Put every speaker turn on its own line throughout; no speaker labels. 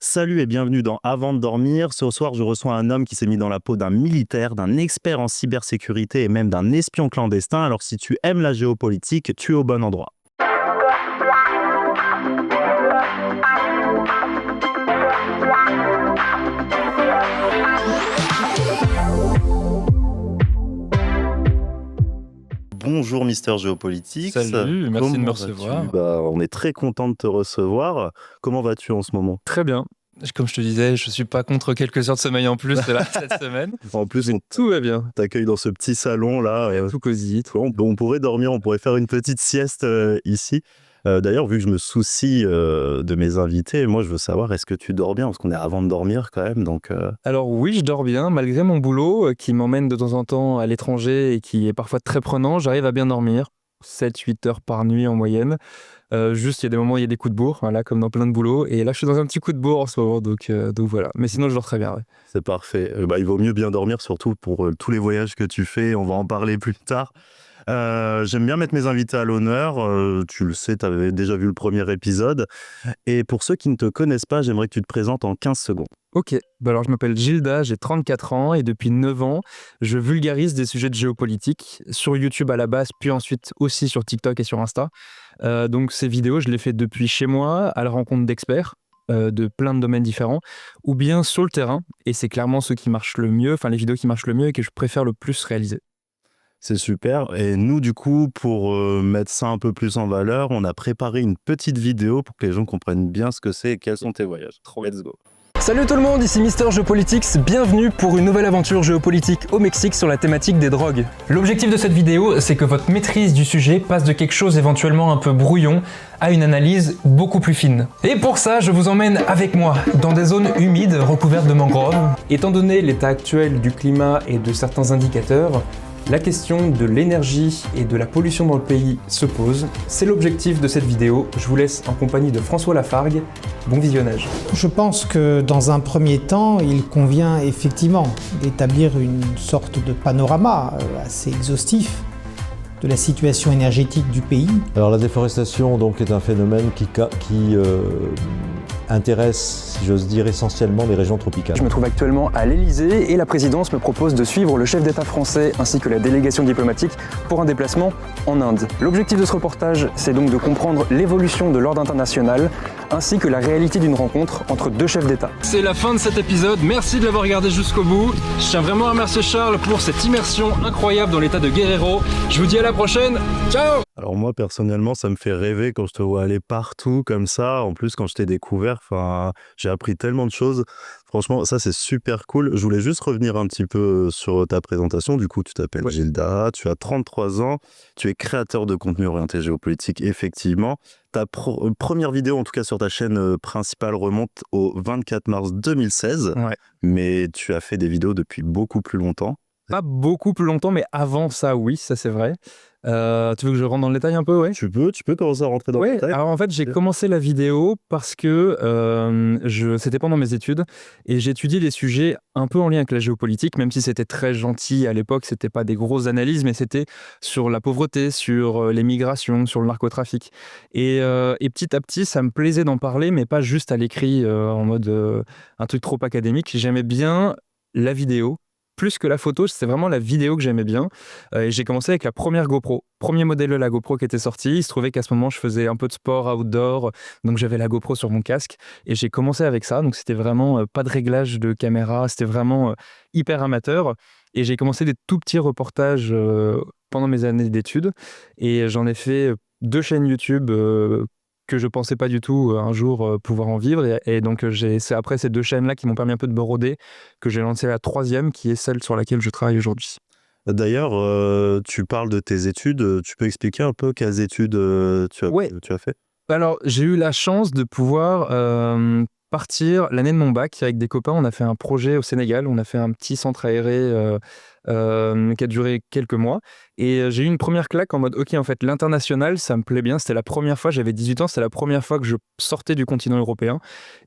Salut et bienvenue dans Avant de dormir. Ce soir, je reçois un homme qui s'est mis dans la peau d'un militaire, d'un expert en cybersécurité et même d'un espion clandestin. Alors si tu aimes la géopolitique, tu es au bon endroit. Bonjour Mister Géopolitique.
Salut, merci de me
Comment
recevoir.
vas-tu ? On est très content de te recevoir. Comment vas-tu en ce moment ?
Très bien. Comme je te disais, je suis pas contre quelques heures de sommeil en plus là, cette semaine.
En plus, on
Tout va bien.
t'accueille dans ce petit salon là.
Tout cosy.
On pourrait dormir, on pourrait faire une petite sieste ici. D'ailleurs, vu que je me soucie de mes invités, moi je veux savoir, est-ce que tu dors bien ? Parce qu'on est avant de dormir quand même, donc...
Alors oui, je dors bien, malgré mon boulot qui m'emmène de temps en temps à l'étranger et qui est parfois très prenant, j'arrive à bien dormir. 7-8 heures par nuit en moyenne. Juste, il y a des moments où il y a des coups de bourre, voilà, comme dans plein de boulots. Et là, je suis dans un petit coup de bourre en ce moment, donc voilà. Mais sinon, je dors très bien. Ouais.
C'est parfait. Il vaut mieux bien dormir, surtout pour tous les voyages que tu fais. On va en parler plus tard. J'aime bien mettre mes invités à l'honneur. Tu le sais, tu avais déjà vu le premier épisode. Et pour ceux qui ne te connaissent pas, j'aimerais que tu te présentes en 15 secondes.
Ok, alors je m'appelle Gilda, j'ai 34 ans et depuis 9 ans, je vulgarise des sujets de géopolitique sur YouTube à la base, puis ensuite aussi sur TikTok et sur Insta. Donc ces vidéos, je les fais depuis chez moi, à la rencontre d'experts de plein de domaines différents, ou bien sur le terrain, et c'est clairement ceux qui marchent le mieux, enfin les vidéos qui marchent le mieux et que je préfère le plus réaliser.
C'est super. Et nous, du coup, pour mettre ça un peu plus en valeur, on a préparé une petite vidéo pour que les gens comprennent bien ce que c'est et quels sont tes voyages. Let's go.
Salut tout le monde, ici Mister Geopolitics, bienvenue pour une nouvelle aventure géopolitique au Mexique sur la thématique des drogues. L'objectif de cette vidéo, c'est que votre maîtrise du sujet passe de quelque chose éventuellement un peu brouillon à une analyse beaucoup plus fine. Et pour ça, je vous emmène avec moi dans des zones humides recouvertes de mangroves. Étant donné l'état actuel du climat et de certains indicateurs, la question de l'énergie et de la pollution dans le pays se pose. C'est l'objectif de cette vidéo. Je vous laisse en compagnie de François Lafargue. Bon visionnage.
Je pense que dans un premier temps, il convient effectivement d'établir une sorte de panorama assez exhaustif de la situation énergétique du pays.
Alors la déforestation donc, est un phénomène qui intéresse, si j'ose dire, essentiellement les régions tropicales.
Je me trouve actuellement à l'Elysée et la présidence me propose de suivre le chef d'État français ainsi que la délégation diplomatique pour un déplacement en Inde. L'objectif de ce reportage, c'est donc de comprendre l'évolution de l'ordre international ainsi que la réalité d'une rencontre entre deux chefs d'État. C'est la fin de cet épisode, merci de l'avoir regardé jusqu'au bout. Je tiens vraiment à remercier Charles pour cette immersion incroyable dans l'état de Guerrero. Je vous dis à la prochaine, ciao!
Alors moi, personnellement, ça me fait rêver quand je te vois aller partout comme ça. En plus, quand je t'ai découvert, j'ai appris tellement de choses. Franchement, ça, c'est super cool. Je voulais juste revenir un petit peu sur ta présentation. Du coup, tu t'appelles Gilda, tu as 33 ans, tu es créateur de contenu orienté géopolitique, effectivement. Ta première vidéo, en tout cas sur ta chaîne principale, remonte au 24 mars 2016. Ouais. Mais tu as fait des vidéos depuis beaucoup plus longtemps.
Pas beaucoup plus longtemps, mais avant ça, oui, ça c'est vrai. Tu veux que je rentre dans le détail un peu, ouais ?
Tu peux commencer à rentrer dans le détail.
Alors en fait, j'ai commencé la vidéo parce que c'était pendant mes études et j'étudiais des sujets un peu en lien avec la géopolitique, même si c'était très gentil à l'époque, c'était pas des grosses analyses, mais c'était sur la pauvreté, sur les migrations, sur le narcotrafic. Et petit à petit, ça me plaisait d'en parler, mais pas juste à l'écrit en mode un truc trop académique. J'aimais bien la vidéo. Plus que la photo, c'est vraiment la vidéo que j'aimais bien. Et j'ai commencé avec la première GoPro. Premier modèle de la GoPro qui était sorti. Il se trouvait qu'à ce moment, je faisais un peu de sport outdoor. Donc, j'avais la GoPro sur mon casque. Et j'ai commencé avec ça. Donc, c'était vraiment pas de réglage de caméra. C'était vraiment hyper amateur. Et j'ai commencé des tout petits reportages pendant mes années d'études. Et j'en ai fait 2 chaînes YouTube que je pensais pas du tout un jour pouvoir en vivre. Et donc, c'est après ces 2 chaînes-là qui m'ont permis un peu de me roder que j'ai lancé la 3e, qui est celle sur laquelle je travaille aujourd'hui.
D'ailleurs, tu parles de tes études. Tu peux expliquer un peu quelles études tu as fait ?
Alors, j'ai eu la chance de pouvoir partir l'année de mon bac avec des copains. On a fait un projet au Sénégal. On a fait un petit centre aéré qui a duré quelques mois. Et j'ai eu une première claque en mode, ok, en fait, l'international, ça me plaît bien. C'était la première fois, j'avais 18 ans, c'était la première fois que je sortais du continent européen.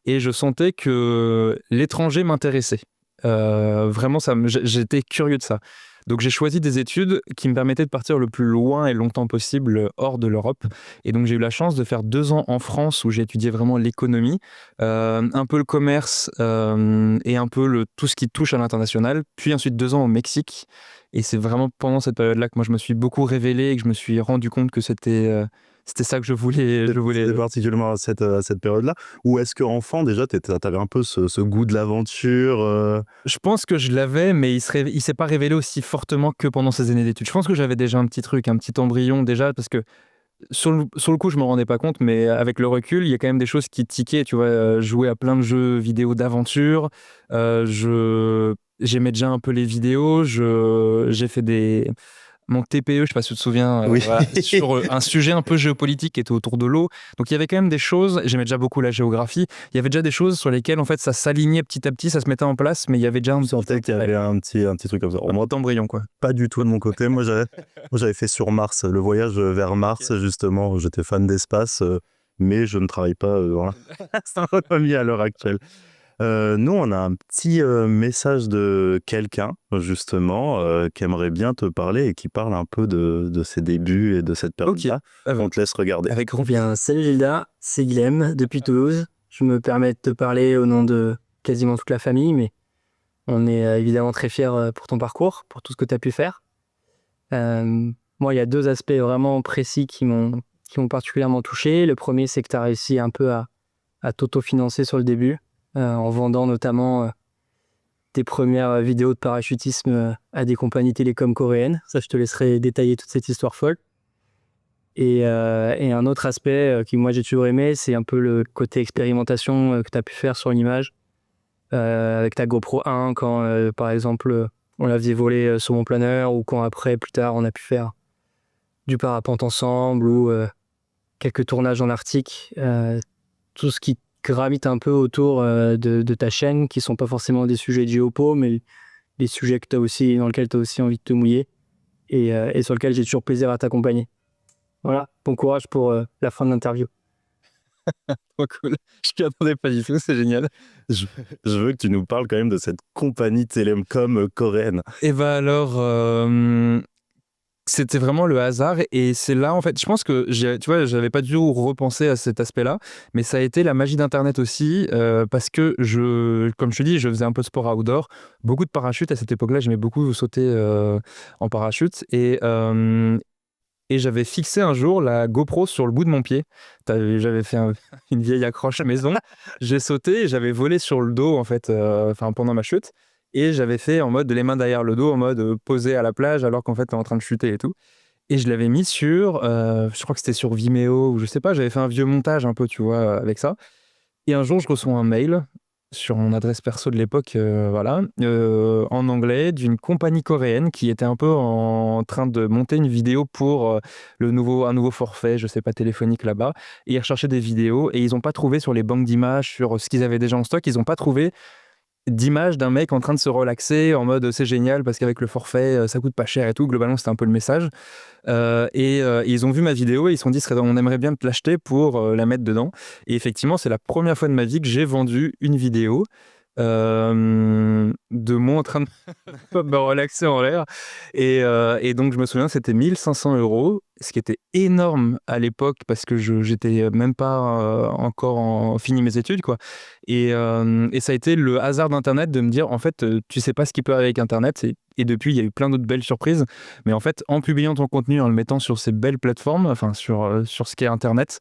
Et je sentais que l'étranger m'intéressait. Vraiment, j'étais curieux de ça. Donc j'ai choisi des études qui me permettaient de partir le plus loin et longtemps possible hors de l'Europe. Et donc j'ai eu la chance de faire 2 ans en France où j'ai étudié vraiment l'économie, un peu le commerce et un peu tout ce qui touche à l'international. Puis ensuite 2 ans au Mexique. Et c'est vraiment pendant cette période-là que moi je me suis beaucoup révélé et que je me suis rendu compte que c'était ça que je voulais.
C'était particulièrement à cette période-là. Ou est-ce qu'enfant, déjà, t'avais un peu ce goût de l'aventure
Je pense que je l'avais, mais il s'est pas révélé aussi fortement que pendant ces années d'études. Je pense que j'avais déjà un petit truc, un petit embryon déjà, parce que sur le coup, je me rendais pas compte, mais avec le recul, il y a quand même des choses qui tiquaient, tu vois, jouer à plein de jeux vidéo d'aventure, j'aimais déjà un peu les vidéos, j'ai fait mon TPE, je sais pas si tu te souviens,
Oui.
voilà, sur un sujet un peu géopolitique qui était autour de l'eau. Donc il y avait quand même des choses, j'aimais déjà beaucoup la géographie, il y avait déjà des choses sur lesquelles en fait ça s'alignait petit à petit, ça se mettait en place, mais il y avait déjà un
sentais qu'il y avait un petit truc comme ça.
un petit embryon, quoi.
Pas du tout de mon côté. Moi, j'avais fait sur Mars, le voyage vers Mars, justement. J'étais fan d'espace, mais je ne travaille pas dans l'astronomie à l'heure actuelle. Nous, on a un petit message de quelqu'un, justement, qui aimerait bien te parler et qui parle un peu de ses débuts et de cette période-là. On te laisse regarder.
Avec grand
Bien, salut Gilda, c'est Guilhem depuis Toulouse. Je me permets de te parler au nom de quasiment toute la famille, mais on est évidemment très fiers pour ton parcours, pour tout ce que tu as pu faire. Moi, il y a 2 aspects vraiment précis qui m'ont particulièrement touché. Le premier, c'est que tu as réussi un peu à t'autofinancer sur le début, en vendant notamment tes premières vidéos de parachutisme à des compagnies télécom coréennes. Ça, je te laisserai détailler toute cette histoire folle. Et un autre aspect que moi j'ai toujours aimé, c'est un peu le côté expérimentation que tu as pu faire sur une image avec ta GoPro 1 quand par exemple on la faisait voler sur mon planeur, ou quand après plus tard on a pu faire du parapente ensemble, ou quelques tournages en Arctique, tout ce qui gravite un peu autour de ta chaîne, qui sont pas forcément des sujets de géopo, mais des sujets dans lesquels tu as aussi envie de te mouiller et sur lesquels j'ai toujours plaisir à t'accompagner. Voilà, bon courage pour la fin de l'interview.
Trop cool. Je m'y attendais pas du tout, c'est génial.
Je veux que tu nous parles quand même de cette compagnie télécom coréenne.
Et bah alors, c'était vraiment le hasard, et c'est là en fait, je pense que tu vois, j'avais pas du tout repensé à cet aspect-là, mais ça a été la magie d'internet aussi, parce que comme je te dis, je faisais un peu de sport outdoor, beaucoup de parachute à cette époque-là, j'aimais beaucoup sauter en parachute, et j'avais fixé un jour la GoPro sur le bout de mon pied. J'avais fait une vieille accroche à maison. J'ai sauté et j'avais volé sur le dos en fait, pendant ma chute. Et j'avais fait en mode les mains derrière le dos, en mode posé à la plage alors qu'en fait t'es en train de chuter et tout. Et je l'avais mis sur, je crois que c'était sur Vimeo ou je sais pas. J'avais fait un vieux montage un peu, tu vois, avec ça. Et un jour je reçois un mail sur mon adresse perso de l'époque, en anglais, d'une compagnie coréenne qui était un peu en train de monter une vidéo pour un nouveau forfait, je sais pas, téléphonique là-bas. Et ils recherchaient des vidéos et ils n'ont pas trouvé sur les banques d'images, sur ce qu'ils avaient déjà en stock, ils n'ont pas trouvé d'image d'un mec en train de se relaxer en mode c'est génial parce qu'avec le forfait ça coûte pas cher et tout. Globalement c'était un peu le message, et ils ont vu ma vidéo et ils se sont dit on aimerait bien te l'acheter pour la mettre dedans. Et effectivement c'est la première fois de ma vie que j'ai vendu une vidéo de moi en train de me relaxer en l'air, et donc je me souviens c'était 1 500 €, ce qui était énorme à l'époque parce que j'étais même pas encore fini mes études, quoi. Et ça a été le hasard d'internet de me dire en fait tu sais pas ce qui peut arriver avec internet, et depuis il y a eu plein d'autres belles surprises, mais en fait en publiant ton contenu, en le mettant sur ces belles plateformes, enfin sur ce qu'est internet,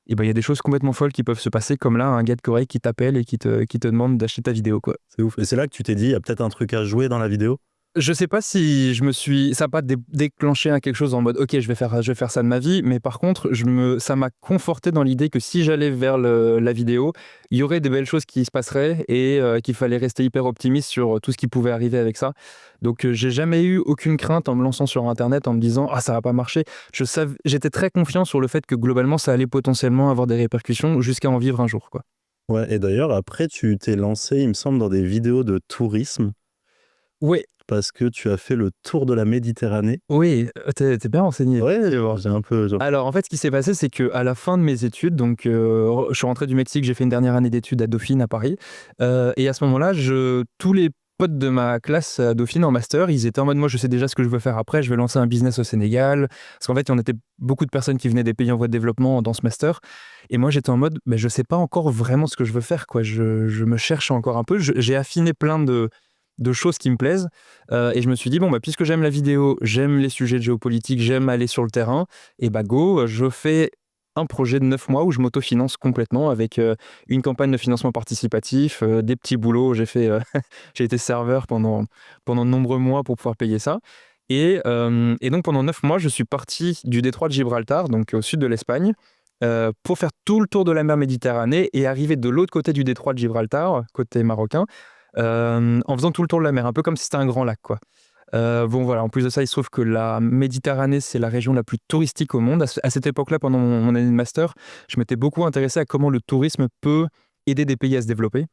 et ben il y a des choses complètement folles qui peuvent se passer, comme là un gars de Corée qui t'appelle et qui te demande d'acheter ta vidéo, quoi.
C'est ouf. Et c'est là que tu t'es dit, il y a peut-être un truc à jouer dans la vidéo.
Je sais pas si ça n'a pas déclenché quelque chose en mode ok je vais faire ça de ma vie, mais par contre ça m'a conforté dans l'idée que si j'allais vers la vidéo, il y aurait des belles choses qui se passeraient, et qu'il fallait rester hyper optimiste sur tout ce qui pouvait arriver avec ça. Donc j'ai jamais eu aucune crainte en me lançant sur internet en me disant ça va pas marcher. J'étais très confiant sur le fait que globalement ça allait potentiellement avoir des répercussions jusqu'à en vivre un jour, quoi.
Ouais, et d'ailleurs après tu t'es lancé, il me semble, dans des vidéos de tourisme.
Ouais.
Parce que tu as fait le tour de la Méditerranée.
Oui, t'es bien renseigné.
Ouais, j'ai un peu...
Alors en fait, ce qui s'est passé, c'est qu'à la fin de mes études, donc je suis rentré du Mexique, j'ai fait une dernière année d'études à Dauphine, à Paris, et à ce moment-là, tous les potes de ma classe à Dauphine en master, ils étaient en mode moi je sais déjà ce que je veux faire après, je vais lancer un business au Sénégal. Parce qu'en fait, on était beaucoup de personnes qui venaient des pays en voie de développement dans ce master. Et moi j'étais en mode je sais pas encore vraiment ce que je veux faire, quoi. Je me cherche encore un peu. J'ai affiné plein de choses qui me plaisent. Et je me suis dit, puisque j'aime la vidéo, j'aime les sujets de géopolitique, j'aime aller sur le terrain, et go, je fais un projet de 9 mois où je m'autofinance complètement avec une campagne de financement participatif, des petits boulots. J'ai été serveur pendant de nombreux mois pour pouvoir payer ça. Et donc pendant 9 mois, je suis parti du détroit de Gibraltar, donc au sud de l'Espagne, pour faire tout le tour de la mer Méditerranée et arriver de l'autre côté du détroit de Gibraltar, côté marocain, en faisant tout le tour de la mer, un peu comme si c'était un grand lac, quoi. Voilà, en plus de ça, il se trouve que la Méditerranée, c'est la région la plus touristique au monde. À cette époque-là, pendant mon année de master, je m'étais beaucoup intéressé à comment le tourisme peut aider des pays à se développer.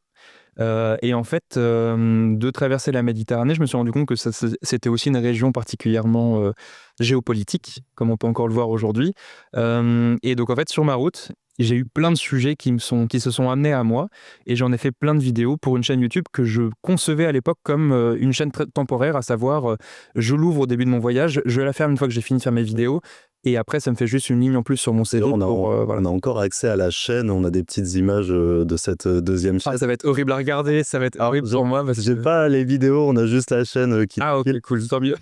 Et en fait, de traverser la Méditerranée, je me suis rendu compte que c'était aussi une région particulièrement géopolitique, comme on peut encore le voir aujourd'hui. Et donc, en fait, sur ma route, j'ai eu plein de sujets qui se sont amenés à moi, et j'en ai fait plein de vidéos pour une chaîne YouTube que je concevais à l'époque comme une chaîne temporaire, à savoir, je l'ouvre au début de mon voyage, je vais la ferme une fois que j'ai fini de faire mes vidéos, et après, ça me fait juste une ligne en plus sur mon CV.
On a,
voilà.
on a encore accès à la chaîne, on a des petites images de cette deuxième chaîne.
Ça va être horrible à regarder, ça va être horrible pour moi. Parce
J'ai
que...
pas les vidéos, on a juste la chaîne qui...
Ah ok, cool, tant mieux.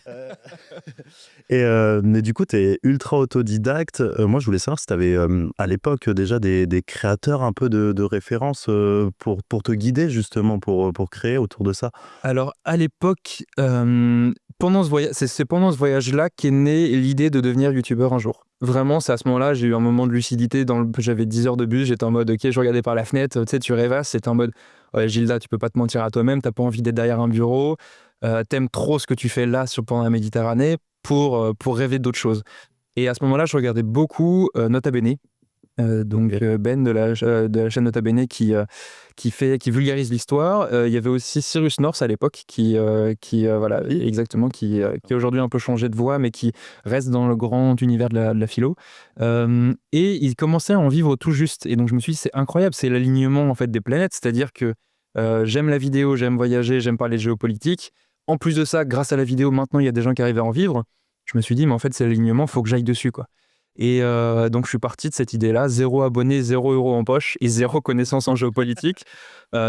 Et mais du coup, tu es ultra autodidacte. Moi, je voulais savoir si tu avais à l'époque déjà des créateurs un peu de référence pour te guider justement, pour créer autour de ça.
Alors, à l'époque, pendant ce voyage, c'est pendant ce voyage-là qu'est née l'idée de devenir youtubeur un jour. Vraiment, c'est à ce moment-là, j'ai eu un moment de lucidité. J'avais 10 heures de bus, j'étais en mode, ok, je regardais par la fenêtre, tu sais, tu rêvasses, c'était en mode, ouais, Gilda, tu peux pas te mentir à toi-même, t'as pas envie d'être derrière un bureau, t'aimes trop ce que tu fais là pendant la Méditerranée pour rêver d'autres choses. Et à ce moment-là, je regardais beaucoup Nota Bene. Ben de la chaîne Nota Bene qui vulgarise l'histoire. Il y avait aussi Cyrus North à l'époque voilà, exactement, qui a aujourd'hui un peu changé de voix, mais qui reste dans le grand univers de la philo. Et il commençait à en vivre tout juste. Et donc je me suis dit, c'est incroyable, c'est l'alignement en fait des planètes, c'est-à-dire que j'aime la vidéo, j'aime voyager, j'aime parler de géopolitique. En plus de ça, grâce à la vidéo, maintenant il y a des gens qui arrivent à en vivre. Je me suis dit, mais en fait, c'est l'alignement, faut que j'aille dessus, quoi. Et donc je suis parti de cette idée-là, 0 abonnés, 0 € en poche et 0 connaissance en géopolitique.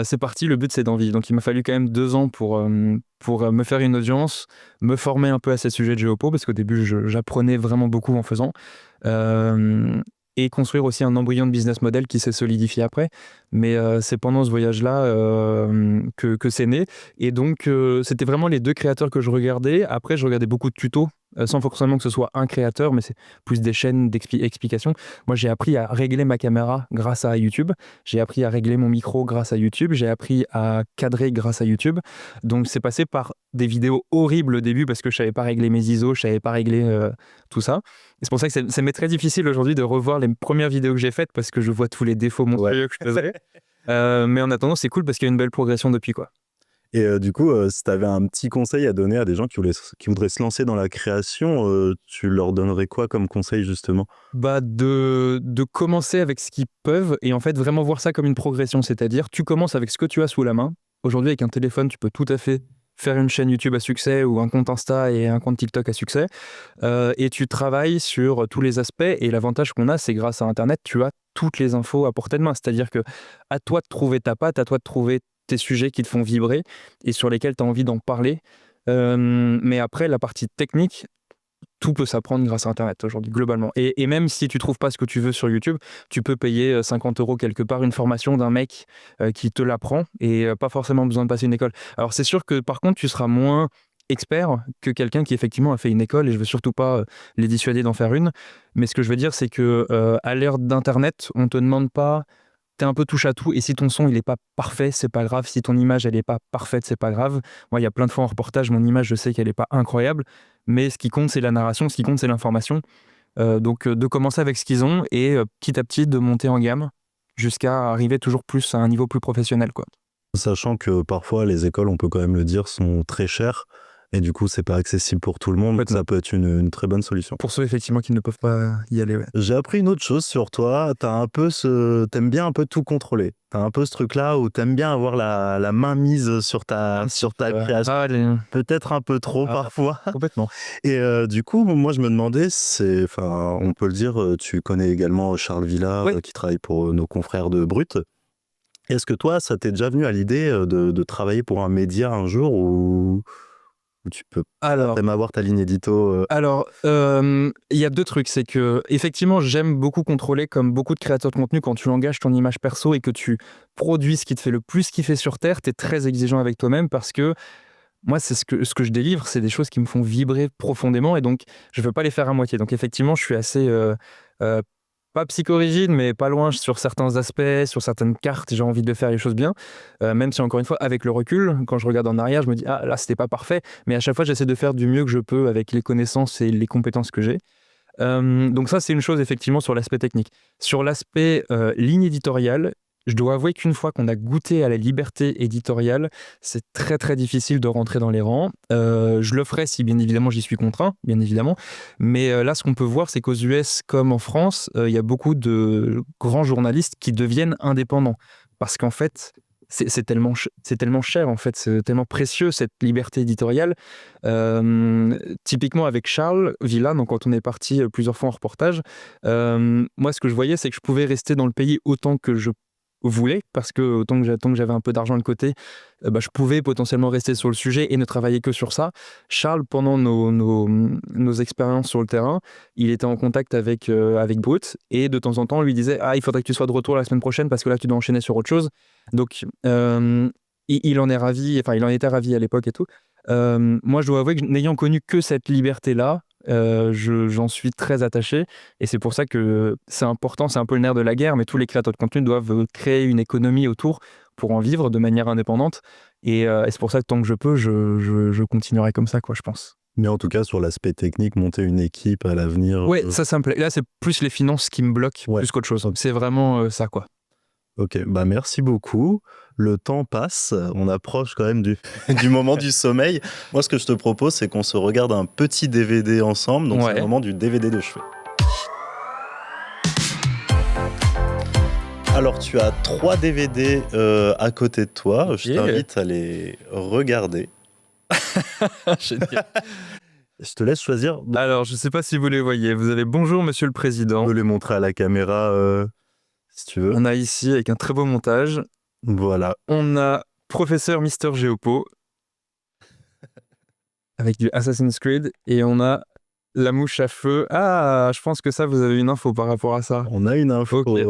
C'est parti, le but c'est d'en vivre. Donc il m'a fallu quand même 2 ans pour me faire une audience, me former un peu à ces sujets de géopo, parce qu'au début j'apprenais vraiment beaucoup en faisant. Et construire aussi un embryon de business model qui s'est solidifié après. Mais c'est pendant ce voyage-là que c'est né. Et donc, c'était vraiment les 2 créateurs que je regardais. Après, je regardais beaucoup de tutos, sans forcément que ce soit un créateur, mais c'est plus des chaînes d'explications. Moi, j'ai appris à régler ma caméra grâce à YouTube. J'ai appris à régler mon micro grâce à YouTube. J'ai appris à cadrer grâce à YouTube. Donc, c'est passé par des vidéos horribles au début parce que je savais pas régler mes ISO, je savais pas régler tout ça. Et c'est pour ça que ça m'est très difficile aujourd'hui de revoir les premières vidéos que j'ai faites parce que je vois tous les défauts monstrueux que je faisais. Mais en attendant, c'est cool parce qu'il y a une belle progression depuis, quoi.
Et du coup, si tu avais un petit conseil à donner à des gens qui voudraient se lancer dans la création, tu leur donnerais quoi comme conseil justement?
De commencer avec ce qu'ils peuvent et en fait vraiment voir ça comme une progression, c'est-à-dire tu commences avec ce que tu as sous la main. Aujourd'hui, avec un téléphone, tu peux tout à fait faire une chaîne YouTube à succès ou un compte Insta et un compte TikTok à succès, et tu travailles sur tous les aspects. Et l'avantage qu'on a, c'est grâce à Internet, tu as toutes les infos à portée de main, c'est-à-dire que à toi de trouver ta patte, à toi de trouver tes sujets qui te font vibrer et sur lesquels tu as envie d'en parler. Mais après, la partie technique, tout peut s'apprendre grâce à Internet aujourd'hui, globalement. Et même si tu trouves pas ce que tu veux sur YouTube, tu peux payer 50 € quelque part une formation d'un mec qui te l'apprend et pas forcément besoin de passer une école. Alors c'est sûr que par contre, tu seras moins expert que quelqu'un qui effectivement a fait une école, et je veux surtout pas les dissuader d'en faire une. Mais ce que je veux dire, c'est que à l'ère d'Internet, on te demande pas... T'es un peu touche à tout, et si ton son il est pas parfait, c'est pas grave. Si ton image elle est pas parfaite, c'est pas grave. Moi, il y a plein de fois en reportage, mon image, je sais qu'elle est pas incroyable, mais ce qui compte, c'est la narration, ce qui compte, c'est l'information. Donc de commencer avec ce qu'ils ont et petit à petit de monter en gamme jusqu'à arriver toujours plus à un niveau plus professionnel, quoi.
Sachant que parfois les écoles, on peut quand même le dire, sont très chères. Et du coup, c'est pas accessible pour tout le monde, donc
Complètement.
ça peut être une très bonne solution.
Pour ceux effectivement qui ne peuvent pas y aller, ouais.
J'ai appris une autre chose sur toi. T'aimes bien un peu tout contrôler. T'as un peu ce truc-là où t'aimes bien avoir la main mise sur ta création. Peut-être un peu trop
Ah.
parfois.
Complètement.
Et du coup, moi, je me demandais, on peut le dire, tu connais également Charles Villard,
Oui.
qui travaille pour nos confrères de Brut. Est-ce que toi, ça t'est déjà venu à l'idée de travailler pour un média un jour où tu peux
Alors,
même avoir ta ligne édito
il y a 2 trucs. C'est que effectivement, j'aime beaucoup contrôler, comme beaucoup de créateurs de contenu, quand tu engages ton image perso et que tu produis ce qui te fait le plus kiffer sur Terre, tu es très exigeant avec toi-même parce que moi, c'est ce que je délivre, c'est des choses qui me font vibrer profondément et donc je veux pas les faire à moitié. Donc effectivement, je suis assez, pas psychorigide, mais pas loin sur certains aspects, sur certaines cartes, j'ai envie de faire les choses bien. Même si encore une fois, avec le recul, quand je regarde en arrière, je me dis: «Ah là, c'était pas parfait», mais à chaque fois, j'essaie de faire du mieux que je peux avec les connaissances et les compétences que j'ai. Donc ça, c'est une chose effectivement sur l'aspect technique. Sur l'aspect, ligne éditoriale, je dois avouer qu'une fois qu'on a goûté à la liberté éditoriale, c'est très, très difficile de rentrer dans les rangs. Je le ferai si bien évidemment j'y suis contraint, bien évidemment. Mais, là, ce qu'on peut voir, c'est qu'aux US comme en France, il y a beaucoup de grands journalistes qui deviennent indépendants. Parce qu'en fait, c'est tellement cher, en fait, c'est tellement précieux cette liberté éditoriale. Typiquement avec Charles Villa, donc quand on est parti plusieurs fois en reportage, moi ce que je voyais, c'est que je pouvais rester dans le pays autant que je voulais, parce que autant que j'avais un peu d'argent de côté, je pouvais potentiellement rester sur le sujet et ne travailler que sur ça. Charles, pendant nos expériences sur le terrain, il était en contact avec Brut et de temps en temps on lui disait: «Ah, il faudrait que tu sois de retour la semaine prochaine parce que là tu dois enchaîner sur autre chose». Donc il en est ravi, enfin il en était ravi à l'époque et tout. Moi, je dois avouer que n'ayant connu que cette liberté-là, j'en suis très attaché et c'est pour ça que c'est important, c'est un peu le nerf de la guerre, mais tous les créateurs de contenu doivent créer une économie autour pour en vivre de manière indépendante et c'est pour ça que tant que je peux, je continuerai comme ça, quoi, je pense.
Mais en tout cas, sur l'aspect technique, monter une équipe à l'avenir.
Ouais, ça me plaît. Là, c'est plus les finances qui me bloquent
Ouais.
plus qu'autre chose. C'est vraiment ça, quoi.
Ok, merci beaucoup. Le temps passe, on approche quand même du moment du sommeil. Moi, ce que je te propose, c'est qu'on se regarde un petit DVD ensemble. Donc, c'est
Ouais.
le moment du DVD de chevet. Alors, tu as 3 DVD à côté de toi. Je t'invite à les regarder.
Génial.
Je te laisse choisir.
Alors, je sais pas si vous les voyez. Vous avez Bonjour, Monsieur le
On
Président.
peut les montrer à la caméra si tu veux.
On a ici, avec un très beau montage,
Voilà.
on a Professeur Mister Géopo avec du Assassin's Creed et on a La Mouche à Feu. Ah, je pense que ça, vous avez une info par rapport à ça.
On a une info.
Ok.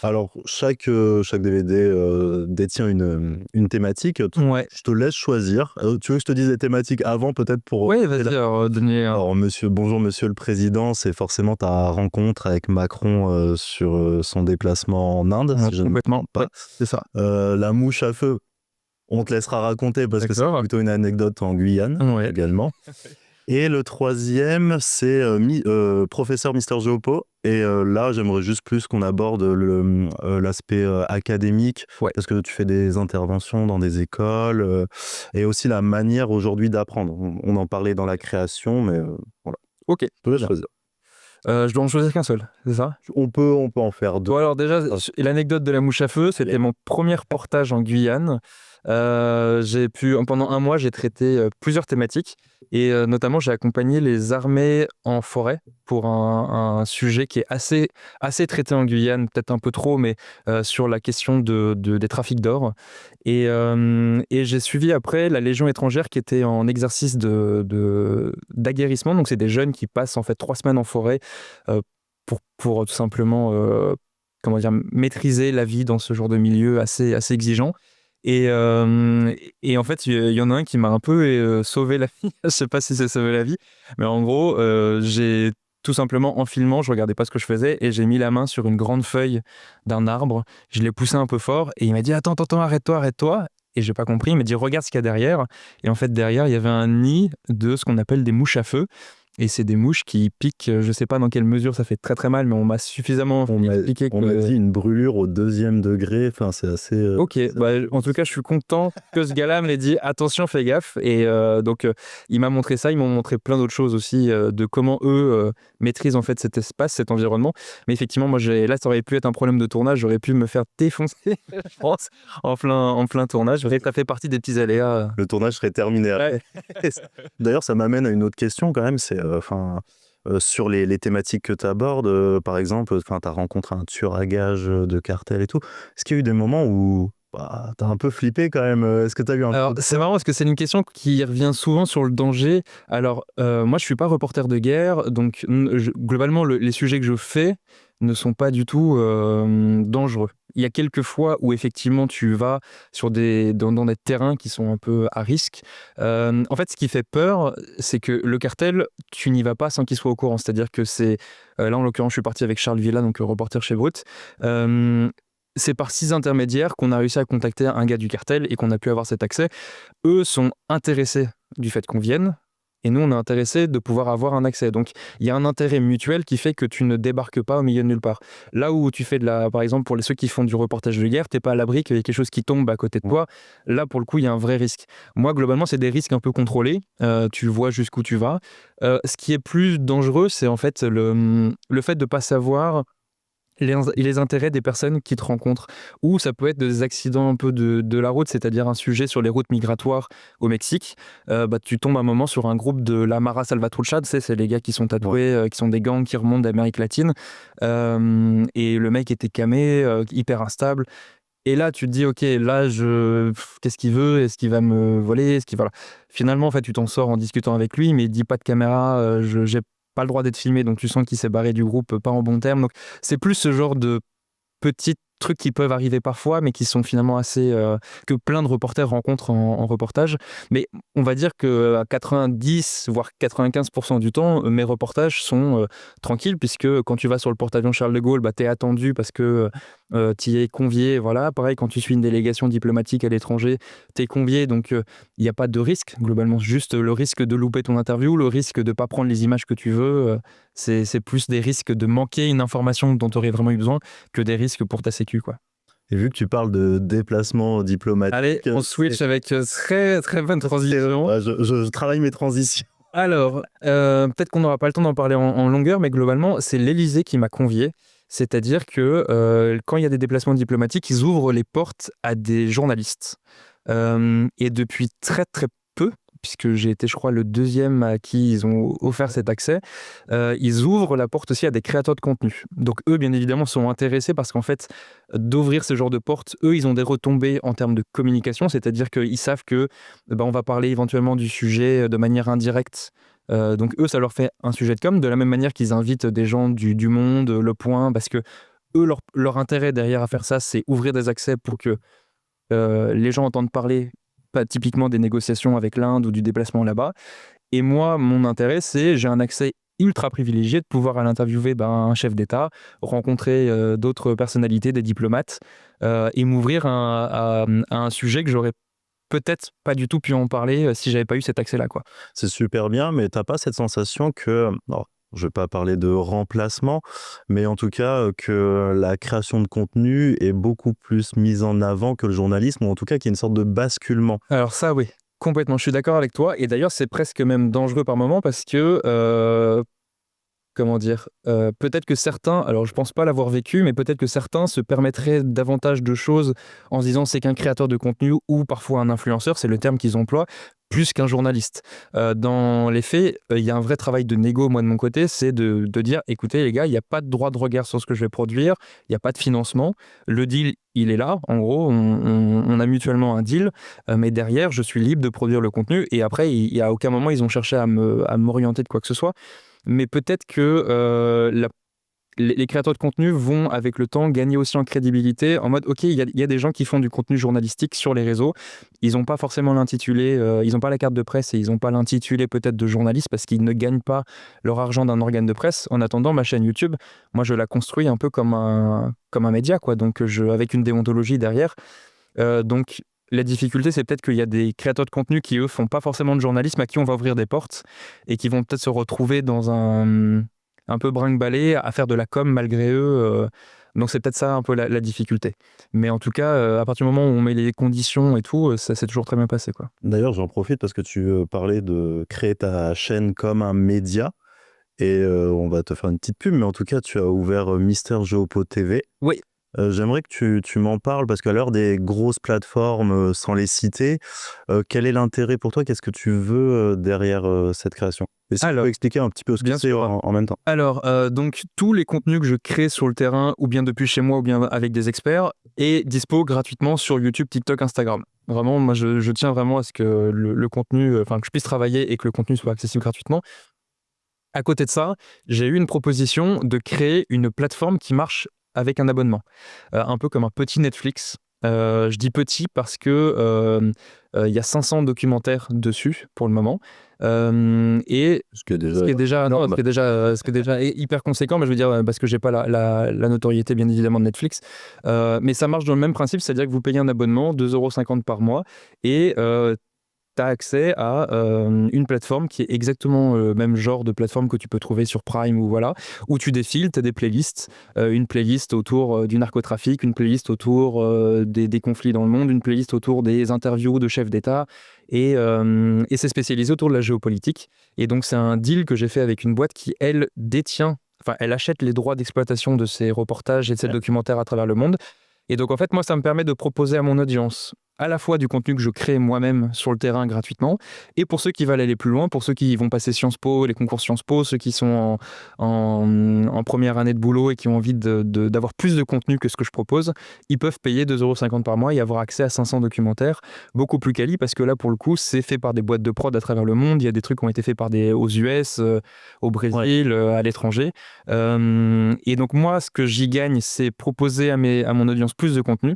Alors, chaque DVD détient une thématique.
Ouais.
Je te laisse choisir. Tu veux que je te dise les thématiques avant, peut-être pour...
Ouais, vas-y, alors, donnez un...
Alors, bonjour, monsieur le président, c'est forcément ta rencontre avec Macron sur son déplacement en Inde, si je ne me
complètement.
trompe pas.
Ouais, c'est ça.
La mouche à feu, on te laissera raconter parce que c'est
D'accord.
plutôt une anecdote en Guyane
Ouais.
également. Et le troisième, c'est Professeur Mister Géopo. Et là, j'aimerais juste plus qu'on aborde l'aspect académique,
Ouais.
parce que tu fais des interventions dans des écoles, et aussi la manière aujourd'hui d'apprendre. On en parlait dans la création, mais voilà.
Ok.
Je te laisse
Bien.
choisir.
Je dois en choisir qu'un seul, c'est ça?
On peut en faire 2.
Bon, alors déjà, l'anecdote de La Mouche à Feu, c'était
Allez.
mon premier reportage en Guyane. Pendant un mois, j'ai traité plusieurs thématiques et notamment j'ai accompagné les armées en forêt pour un sujet qui est assez traité en Guyane, peut-être un peu trop, mais sur la question des trafics d'or. Et j'ai suivi après la Légion étrangère qui était en exercice d'aguerrissement. Donc c'est des jeunes qui passent en fait 3 semaines en forêt pour tout simplement maîtriser la vie dans ce genre de milieu assez exigeant. Et en fait, il y en a un qui m'a un peu sauvé la vie. Je sais pas si c'est sauvé la vie, mais en gros, j'ai tout simplement, en filmant, je regardais pas ce que je faisais et j'ai mis la main sur une grande feuille d'un arbre. Je l'ai poussé un peu fort et il m'a dit attends, arrête-toi. Et j'ai pas compris. Il m'a dit regarde ce qu'il y a derrière. Et en fait, derrière, il y avait un nid de ce qu'on appelle des mouches à feu. et c'est des mouches qui piquent. Je sais pas dans quelle mesure ça fait très très mal, mais on m'a suffisamment expliqué
On m'a
que...
dit une brûlure au 2e degré. Enfin, c'est assez.
Ok, bah, en tout cas, je suis content que ce gars-là me l'ait dit. Attention, fais gaffe. Et donc, il m'a montré ça. Ils m'ont montré plein d'autres choses aussi de comment eux maîtrisent en fait cet espace, cet environnement. Mais effectivement, moi, là, ça aurait pu être un problème de tournage. J'aurais pu me faire défoncer, je pense, en plein tournage. Ça fait partie des petits aléas.
Le tournage serait terminé.
Ouais.
D'ailleurs, ça m'amène à une autre question quand même. C'est sur les thématiques que tu abordes, par exemple, tu as rencontré un tueur à gages de cartel et tout. Est-ce qu'il y a eu des moments où tu as un peu flippé quand même? Est-ce que tu as eu un
Alors,
peu de
c'est
peur?
marrant parce que c'est une question qui revient souvent sur le danger. Alors, moi, je suis pas reporter de guerre, donc globalement, les sujets que je fais ne sont pas du tout dangereux. Il y a quelques fois où effectivement tu vas dans des terrains qui sont un peu à risque. En fait, ce qui fait peur, c'est que le cartel, tu n'y vas pas sans qu'il soit au courant. C'est-à-dire que c'est... là, en l'occurrence, je suis parti avec Charles Villa, donc reporter chez Brut. C'est par 6 intermédiaires qu'on a réussi à contacter un gars du cartel et qu'on a pu avoir cet accès. Eux sont intéressés du fait qu'on vienne, et nous, on est intéressés de pouvoir avoir un accès. Donc, il y a un intérêt mutuel qui fait que tu ne débarques pas au milieu de nulle part. Là où tu fais par exemple, pour ceux qui font du reportage de guerre, t'es pas à l'abri qu'il y ait quelque chose qui tombe à côté de toi. Là, pour le coup, il y a un vrai risque. Moi, globalement, c'est des risques un peu contrôlés. Tu vois jusqu'où tu vas. Ce qui est plus dangereux, c'est en fait le fait de pas savoir les intérêts des personnes qui te rencontrent. Ou ça peut être des accidents un peu de la route, c'est-à-dire un sujet sur les routes migratoires au Mexique. Tu tombes un moment sur un groupe de la Mara Salvatrucha, tu sais, c'est les gars qui sont tatoués, qui sont des gangs qui remontent d'Amérique latine. Et le mec était camé, hyper instable. Et là, tu te dis, ok, là, qu'est-ce qu'il veut? Est-ce qu'il va me voler? Voilà. Finalement, en fait, tu t'en sors en discutant avec lui, mais il dit pas de caméra, j'ai pas le droit d'être filmé, donc tu sens qu'il s'est barré du groupe, pas en bon terme. Donc, c'est plus ce genre de petits trucs qui peuvent arriver parfois, mais qui sont finalement assez... que plein de reporters rencontrent en reportage. Mais on va dire qu'à 90, voire 95% du temps, mes reportages sont tranquilles, puisque quand tu vas sur le porte-avions Charles de Gaulle, tu es attendu parce que tu y es convié. Voilà. Pareil, quand tu suis une délégation diplomatique à l'étranger, tu es convié, donc il n'y a pas de risque, globalement. Juste le risque de louper ton interview, le risque de ne pas prendre les images que tu veux. C'est plus des risques de manquer une information dont tu aurais vraiment eu besoin que des risques pour ta sécu, quoi.
Et vu que tu parles de déplacement diplomatique...
Allez, on switch avec très très bonne transition.
Je travaille mes transitions.
Alors, peut-être qu'on n'aura pas le temps d'en parler en longueur, mais globalement, c'est l'Élysée qui m'a convié. C'est-à-dire que quand il y a des déplacements diplomatiques, ils ouvrent les portes à des journalistes. Et depuis très très peu, puisque j'ai été, je crois, le 2e à qui ils ont offert cet accès, ils ouvrent la porte aussi à des créateurs de contenu. Donc eux, bien évidemment, sont intéressés parce qu'en fait, d'ouvrir ce genre de porte, eux, ils ont des retombées en termes de communication, c'est-à-dire qu'ils savent que on va parler éventuellement du sujet de manière indirecte. Donc eux, ça leur fait un sujet de com, de la même manière qu'ils invitent des gens du Monde, Le Point, parce que eux, leur intérêt derrière à faire ça, c'est ouvrir des accès pour que les gens entendent parler, pas typiquement des négociations avec l'Inde ou du déplacement là-bas. Et moi, mon intérêt, c'est j'ai un accès ultra privilégié de pouvoir aller interviewer un chef d'État, rencontrer d'autres personnalités, des diplomates, et m'ouvrir à un sujet que j'aurais peut-être pas du tout pu en parler si j'avais pas eu cet accès-là, quoi.
C'est super bien, mais t'as pas cette sensation que... Alors, je vais pas parler de remplacement, mais en tout cas que la création de contenu est beaucoup plus mise en avant que le journalisme, ou en tout cas qu'il y a une sorte de basculement.
Alors ça, oui, complètement, je suis d'accord avec toi. Et d'ailleurs, c'est presque même dangereux par moment parce que, comment dire, peut-être que certains, alors je pense pas l'avoir vécu, mais peut-être que certains se permettraient davantage de choses en se disant c'est qu'un créateur de contenu ou parfois un influenceur, c'est le terme qu'ils emploient, plus qu'un journaliste. Dans les faits, il y a un vrai travail de négo, moi de mon côté, c'est de dire, écoutez les gars, il n'y a pas de droit de regard sur ce que je vais produire, il n'y a pas de financement, le deal, il est là, en gros, on a mutuellement un deal, mais derrière, je suis libre de produire le contenu, et après, il n'y a aucun moment, ils ont cherché à m'orienter de quoi que ce soit, mais peut-être que les créateurs de contenu vont, avec le temps, gagner aussi en crédibilité, en mode, OK, il y a des gens qui font du contenu journalistique sur les réseaux, ils n'ont pas forcément l'intitulé, ils n'ont pas la carte de presse et ils n'ont pas l'intitulé peut-être de journaliste parce qu'ils ne gagnent pas leur argent d'un organe de presse. En attendant, ma chaîne YouTube, moi, je la construis un peu comme un média, quoi, donc avec une déontologie derrière. Donc, La difficulté, c'est peut-être qu'il y a des créateurs de contenu qui, eux, font pas forcément de journalisme, à qui on va ouvrir des portes et qui vont peut-être se retrouver dans un peu brinque-ballé à faire de la com malgré eux. Donc c'est peut-être ça un peu la difficulté. Mais en tout cas, à partir du moment où on met les conditions et tout, ça s'est toujours très bien passé, quoi.
D'ailleurs, j'en profite parce que tu parlais de créer ta chaîne comme un média. Et on va te faire une petite pub, mais en tout cas, tu as ouvert Mister Géopo TV.
Oui.
J'aimerais que tu m'en parles parce qu'à l'heure des grosses plateformes, sans les citer, quel est l'intérêt pour toi? Qu'est-ce que tu veux derrière cette création? Et si tu peux expliquer un petit peu ce que
bien
c'est
sûr.
en même temps.
Alors, donc tous les contenus que je crée sur le terrain, ou bien depuis chez moi, ou bien avec des experts, est dispo gratuitement sur YouTube, TikTok, Instagram. Vraiment, moi, je tiens vraiment à ce que le contenu, que je puisse travailler et que le contenu soit accessible gratuitement. À côté de ça, j'ai eu une proposition de créer une plateforme qui marche avec un abonnement, un peu comme un petit Netflix. Je dis petit parce que il y a 500 documentaires dessus pour le moment, et
Ce qui est déjà...
ce qui est déjà hyper conséquent, mais je veux dire parce que j'ai pas la notoriété bien évidemment de Netflix, mais ça marche dans le même principe, c'est-à-dire que vous payez un abonnement 2,50 € par mois et tu as accès à une plateforme qui est exactement le même genre de plateforme que tu peux trouver sur Prime ou voilà, où tu défiles, tu as des playlists, une playlist autour du narcotrafic, une playlist autour des conflits dans le monde, une playlist autour des interviews de chefs d'État, et c'est spécialisé autour de la géopolitique. Et donc c'est un deal que j'ai fait avec une boîte qui, elle, elle achète les droits d'exploitation de ces reportages et de ces documentaires à travers le monde. Et donc en fait, moi, ça me permet de proposer à mon audience à la fois du contenu que je crée moi-même sur le terrain gratuitement, et pour ceux qui veulent aller plus loin, pour ceux qui vont passer Sciences Po, les concours Sciences Po, ceux qui sont en première année de boulot et qui ont envie d'avoir plus de contenu que ce que je propose, ils peuvent payer 2,50 € par mois et avoir accès à 500 documentaires, beaucoup plus quali, parce que là, pour le coup, c'est fait par des boîtes de prod à travers le monde. Il y a des trucs qui ont été faits aux US, au Brésil, à l'étranger. Et donc moi, ce que j'y gagne, c'est proposer à mon audience plus de contenu.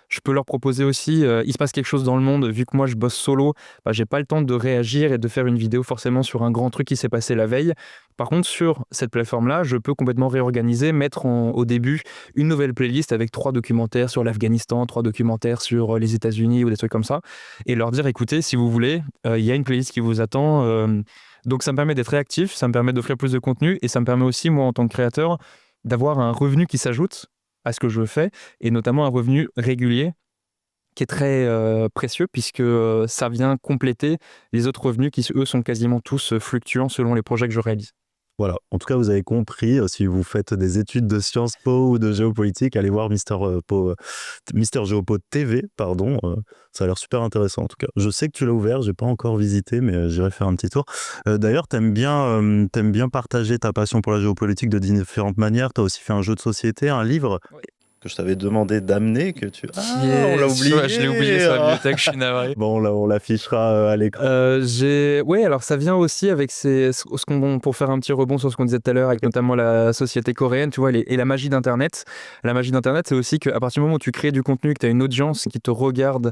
Je peux leur proposer aussi, il se passe quelque chose dans le monde, vu que moi je bosse solo, j'ai pas le temps de réagir et de faire une vidéo forcément sur un grand truc qui s'est passé la veille. Par contre, sur cette plateforme-là, je peux complètement réorganiser, mettre au début une nouvelle playlist avec 3 documentaires sur l'Afghanistan, 3 documentaires sur les États-Unis ou des trucs comme ça, et leur dire, écoutez, si vous voulez, il y a une playlist qui vous attend. Donc ça me permet d'être réactif, ça me permet d'offrir plus de contenu, et ça me permet aussi, moi en tant que créateur, d'avoir un revenu qui s'ajoute à ce que je fais, et notamment un revenu régulier qui est très précieux, puisque ça vient compléter les autres revenus qui, eux, sont quasiment tous fluctuants selon les projets que je réalise.
Voilà, en tout cas, vous avez compris, si vous faites des études de Sciences Po ou de géopolitique, allez voir Mister Géopo TV, pardon. Ça a l'air super intéressant en tout cas. Je sais que tu l'as ouvert, j'ai pas encore visité, mais j'irai faire un petit tour. D'ailleurs, t'aimes bien partager ta passion pour la géopolitique de différentes manières. T'as aussi fait un jeu de société, un livre.
Oui.
Que je t'avais demandé d'amener, que tu...
On l'a oublié. Je l'ai oublié sur la bibliothèque, je suis navré.
Bon, on l'affichera à l'écran.
Oui, alors ça vient aussi avec pour faire un petit rebond sur ce qu'on disait tout à l'heure, avec notamment la société coréenne, tu vois, et la magie d'Internet. La magie d'Internet, c'est aussi qu'à partir du moment où tu crées du contenu, que tu as une audience qui te regarde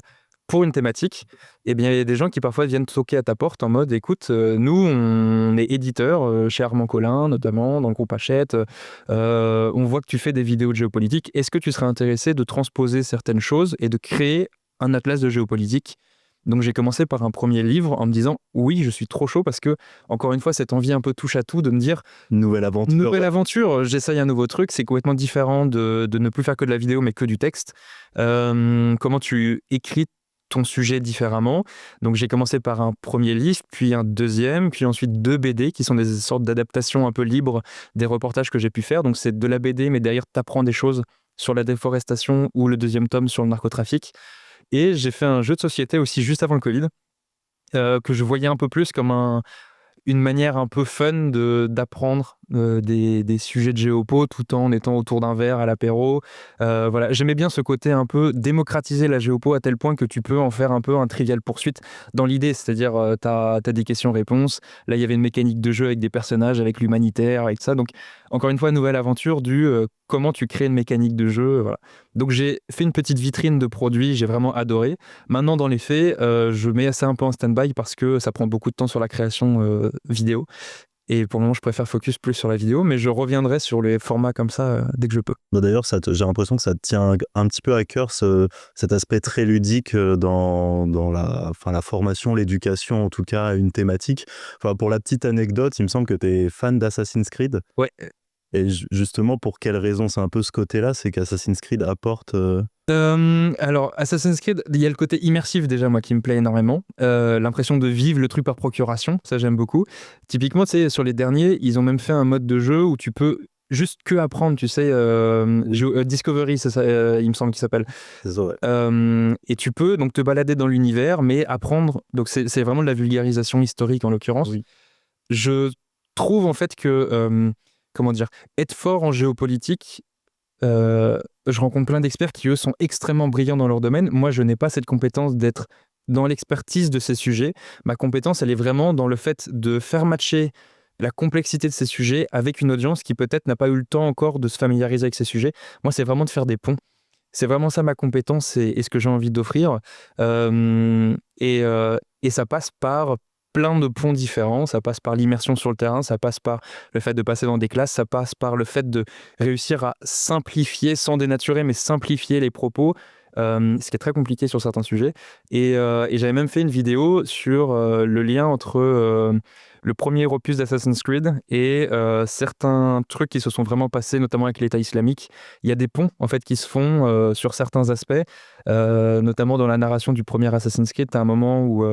pour une thématique, eh bien, il y a des gens qui parfois viennent toquer à ta porte en mode, écoute, nous, on est éditeur chez Armand Collin, notamment, dans le groupe Hachette. On voit que tu fais des vidéos de géopolitique. Est-ce que tu serais intéressé de transposer certaines choses et de créer un atlas de géopolitique? Donc, j'ai commencé par un premier livre en me disant, oui, je suis trop chaud, parce que, encore une fois, cette envie un peu touche à tout de me dire, nouvelle aventure, j'essaye un nouveau truc, c'est complètement différent de ne plus faire que de la vidéo, mais que du texte. Comment tu écris ton sujet différemment. Donc j'ai commencé par un premier livre, puis un deuxième, puis ensuite 2 BD qui sont des sortes d'adaptations un peu libres des reportages que j'ai pu faire. Donc c'est de la BD, mais derrière t'apprends des choses sur la déforestation, ou le 2e tome sur le narcotrafic. Et j'ai fait un jeu de société aussi juste avant le Covid, que je voyais un peu plus comme une manière un peu fun d'apprendre des sujets de géopo tout en étant autour d'un verre à l'apéro. Voilà. J'aimais bien ce côté un peu démocratiser la géopo à tel point que tu peux en faire un peu un Trivial Pursuit dans l'idée, c'est-à-dire t'as des questions-réponses. Là, il y avait une mécanique de jeu avec des personnages, avec l'humanitaire, avec ça. Donc, encore une fois, nouvelle aventure comment tu crées une mécanique de jeu. Voilà. Donc, j'ai fait une petite vitrine de produits, j'ai vraiment adoré. Maintenant, dans les faits, je mets ça un peu en stand-by parce que ça prend beaucoup de temps sur la création vidéo. Et pour le moment, je préfère focus plus sur la vidéo, mais je reviendrai sur les formats comme ça dès que je peux.
Bah, d'ailleurs, j'ai l'impression que ça te tient un petit peu à cœur, cet aspect très ludique dans la formation, l'éducation, en tout cas, une thématique. Enfin, pour la petite anecdote, il me semble que tu es fan d'Assassin's Creed.
Ouais.
Et justement, pour quelle raison? C'est un peu ce côté-là, c'est qu'Assassin's Creed apporte...
Alors, Assassin's Creed, il y a le côté immersif déjà, moi, qui me plaît énormément. L'impression de vivre le truc par procuration, ça j'aime beaucoup. Typiquement, tu sais, sur les derniers, ils ont même fait un mode de jeu où tu peux juste que apprendre, tu sais, Discovery, c'est ça, il me semble qu'il s'appelle.
C'est ça, ouais.
Et tu peux donc te balader dans l'univers, mais apprendre. Donc c'est vraiment de la vulgarisation historique en l'occurrence.
Oui.
Je trouve en fait que, comment dire, être fort en géopolitique, je rencontre plein d'experts qui, eux, sont extrêmement brillants dans leur domaine. Moi, je n'ai pas cette compétence d'être dans l'expertise de ces sujets. Ma compétence, elle est vraiment dans le fait de faire matcher la complexité de ces sujets avec une audience qui peut-être n'a pas eu le temps encore de se familiariser avec ces sujets. Moi, c'est vraiment de faire des ponts. C'est vraiment ça ma compétence et ce que j'ai envie d'offrir. Et ça passe par plein de ponts différents. Ça passe par l'immersion sur le terrain, ça passe par le fait de passer dans des classes, ça passe par le fait de réussir à simplifier, sans dénaturer, mais simplifier les propos. Ce qui est très compliqué sur certains sujets. Et j'avais même fait une vidéo sur le lien entre le premier opus d'Assassin's Creed et certains trucs qui se sont vraiment passés, notamment avec l'État islamique. Il y a des ponts en fait qui se font sur certains aspects, notamment dans la narration du premier Assassin's Creed. T'as un moment où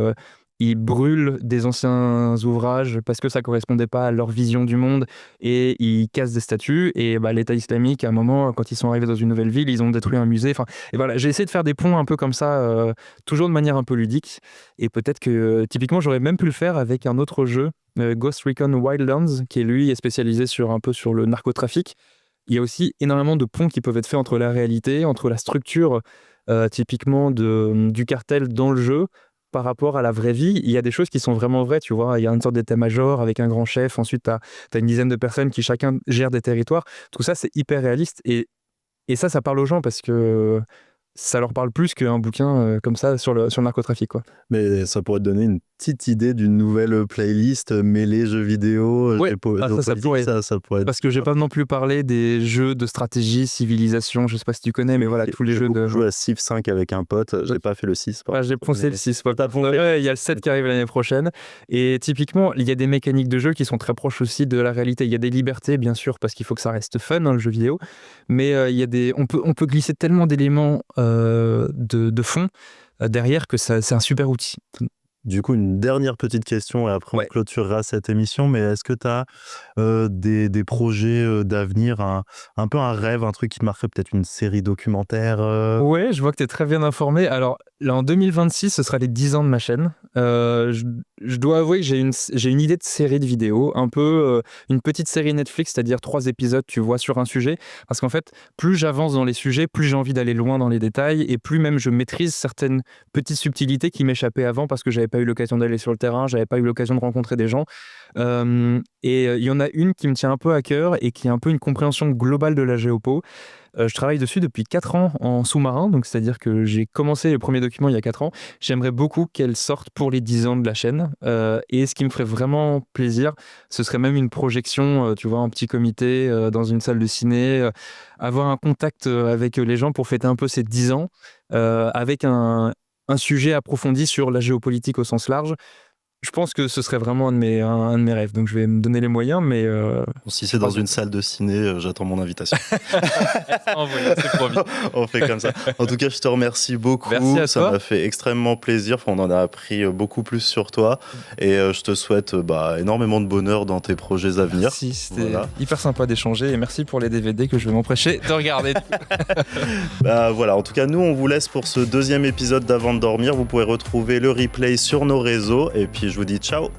ils brûlent des anciens ouvrages parce que ça correspondait pas à leur vision du monde et ils cassent des statues. Et l'État islamique, à un moment, quand ils sont arrivés dans une nouvelle ville, ils ont détruit un musée. Enfin, et voilà, j'ai essayé de faire des ponts un peu comme ça, toujours de manière un peu ludique. Et peut-être que, typiquement, j'aurais même pu le faire avec un autre jeu, Ghost Recon Wildlands, qui lui est spécialisé un peu sur le narcotrafic. Il y a aussi énormément de ponts qui peuvent être faits entre la réalité, entre la structure typiquement du cartel dans le jeu, par rapport à la vraie vie. Il y a des choses qui sont vraiment vraies, tu vois. Il y a une sorte d'état-major avec un grand chef. Ensuite, tu as une dizaine de personnes qui chacun gère des territoires. Tout ça, c'est hyper réaliste. Et ça parle aux gens parce que ça leur parle plus qu'un bouquin comme ça sur le narcotrafic, quoi.
Mais ça pourrait te donner une petite idée d'une nouvelle playlist mêlée jeux vidéo.
Ouais, ça pourrait.
Ça pourrait être...
Parce que j'ai pas non plus parlé des jeux de stratégie, civilisation, je sais pas si tu connais, mais voilà, tous les jeux de...
J'ai joué à Civ 5 avec un pote, j'ai pas fait le 6.
J'ai poncé le 6. Il y a le 7 qui arrive l'année prochaine. Et typiquement, il y a des mécaniques de jeu qui sont très proches aussi de la réalité. Il y a des libertés, bien sûr, parce qu'il faut que ça reste fun, le jeu vidéo. Mais il y a on peut glisser tellement d'éléments de fond derrière que c'est un super outil.
Du coup, une dernière petite question et après on clôturera cette émission. Mais est-ce que tu as des projets d'avenir, un peu un rêve, un truc qui te marquerait, peut-être une série documentaire
Ouais, je vois que tu es très bien informé. Alors là, en 2026, ce sera les 10 ans de ma chaîne. Je dois avouer que j'ai une idée de série de vidéos, un peu une petite série Netflix, c'est-à-dire 3 épisodes, tu vois, sur un sujet. Parce qu'en fait, plus j'avance dans les sujets, plus j'ai envie d'aller loin dans les détails et plus même je maîtrise certaines petites subtilités qui m'échappaient avant parce que j'avais pas eu l'occasion d'aller sur le terrain, j'avais pas eu l'occasion de rencontrer des gens. Et il y en a une qui me tient un peu à cœur et qui est un peu une compréhension globale de la géopo. Je travaille dessus depuis 4 ans en sous-marin, donc c'est-à-dire que j'ai commencé le premier document il y a 4 ans. J'aimerais beaucoup qu'elle sorte pour les 10 ans de la chaîne. Et ce qui me ferait vraiment plaisir, ce serait même une projection, tu vois, en petit comité, dans une salle de ciné, avoir un contact avec les gens pour fêter un peu ces 10 ans, avec un sujet approfondi sur la géopolitique au sens large. Je pense que ce serait vraiment un de mes rêves. Donc, je vais me donner les moyens, mais...
Si c'est dans une salle de ciné, j'attends mon invitation.
C'est promis.
On fait comme ça. En tout cas, je te remercie beaucoup.
Merci à
ça
toi.
m'a fait extrêmement plaisir. On en a appris beaucoup plus sur toi. Et je te souhaite énormément de bonheur dans tes projets à venir.
Merci, c'était hyper sympa d'échanger. Et merci pour les DVD que je vais m'emprêcher de regarder.
Voilà, en tout cas, nous, on vous laisse pour ce 2e épisode d'Avant de dormir. Vous pouvez retrouver le replay sur nos réseaux. Et puis, je vous dis ciao.